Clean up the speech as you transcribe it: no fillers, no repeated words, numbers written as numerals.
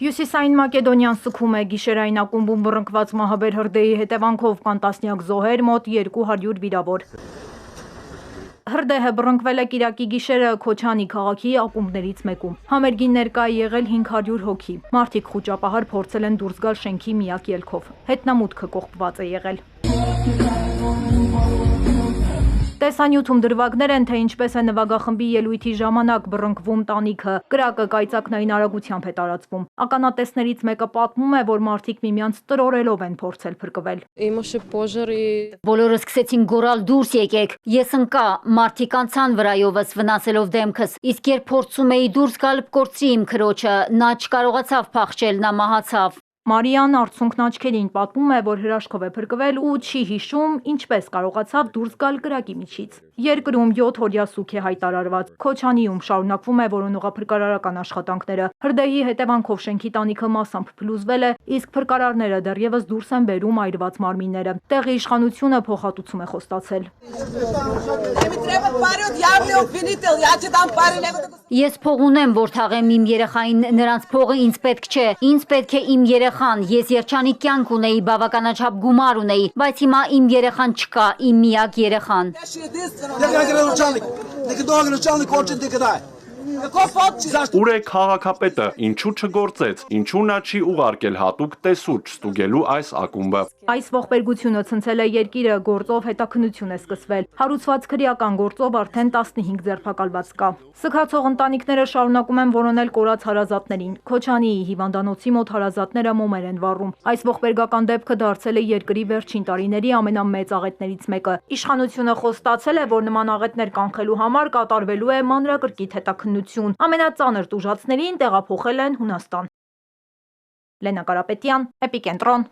Հյուսիսային Մակեդոնիան սգում է գիշերային ակումբում բռնկված մահաբեր հրդեհի հետևանքով կան տասնյակ զոհեր, մոտ 200 վիրավոր։ Հրդեհը բռնկվել է կիրակի գիշերը Քոչանի քաղաքի ակումբներից մեկում։ Համերգին ներկա է եղել 500 հոգի։ Մարդիկ խուճապահար փորձել են դուրս գալ շենքի միակ ելքով։ Հետնամուտքը կողպված է եղել։ Տեսանյութում դրվագներ են, թե ինչպես է նվագախմբի ելույթի ժամանակ բռնկվում տանիքը, կրակը կայծակնային արագությամբ է տարածվում։ Ականատեսներից մեկը պատմում է, որ մարդիկ միմյանց տրորելով են փորձել փրկվել։ Բոլորը սկսեցին գոռալ դուրս եկեք, ես ընկա, մարդիկ անցան վրայովս վնասելով դեմքս, իսկ երբ փորձում էի դուրս գալ կորցրի իմ քրոջը, նա չկարողացավ փախչել, նա մահացավ։ Մարիան արցունքն աչքերին պատմում է, որ հրաշքով է փրկվել ու չի հիշում ինչպես կարողացավ դուրս գալ կրակի միջից։ Երկրում 7-օրյա սուգ է հայտարարված։ Քոչանիում շարունակվում է որոնողափրկարարական աշխատանքները։ Հրդեհի հետևանքով շենքի տանիքը մասամբ փլուզվել է, իսկ փրկարարները դեռևս դուրս են բերում այրված մարմինները։ Տեղի իշխանությունը փոխհատուցում է խոստացել։ Ես փող ունեմ, որ թաղեմ իմ երեխային, նրանց փողը ինձ պետք չէ, ինձ պետք է իմ երեխան, ես երջանիկ կյանք ունեի, բավականաչափ գումար ունեի, բայց հիմա իմ երեխան չկա, իմ միակ երեխան։ Ուր է քաղաքապետը, ինչու չգործեց, ինչու նա չի ուղարկել հատուկ տեսուչ ստուգելու այս ակումբը։ Այս ողբերգությունը ցնցել է երկիրը, գործով հետաքննություն է սկսվել։ Հարուցված քրեական գործով արդեն 15 ձերբակալված կա։ Սգացող ընտանիքները շարունակում են որոնել կորած հարազատներին։ Քոչանիի հիվանդանոցի մոտ հարազատները մոմեր են վառում։ Այս ողբերգական դեպքը դարձել է երկրի վերջին տարիների ամենամեծ աղետներից մեկը։ Իշխանությունը խոստացել է, որ նման աղետներ կանխելու համար կատարվելու է մանրակրկիտ հետաքննություն։ Ամենածանր տուժածներին տեղափոխել են Հունաստան։ Լենա Կարապետյան, Էպիկենտրոն։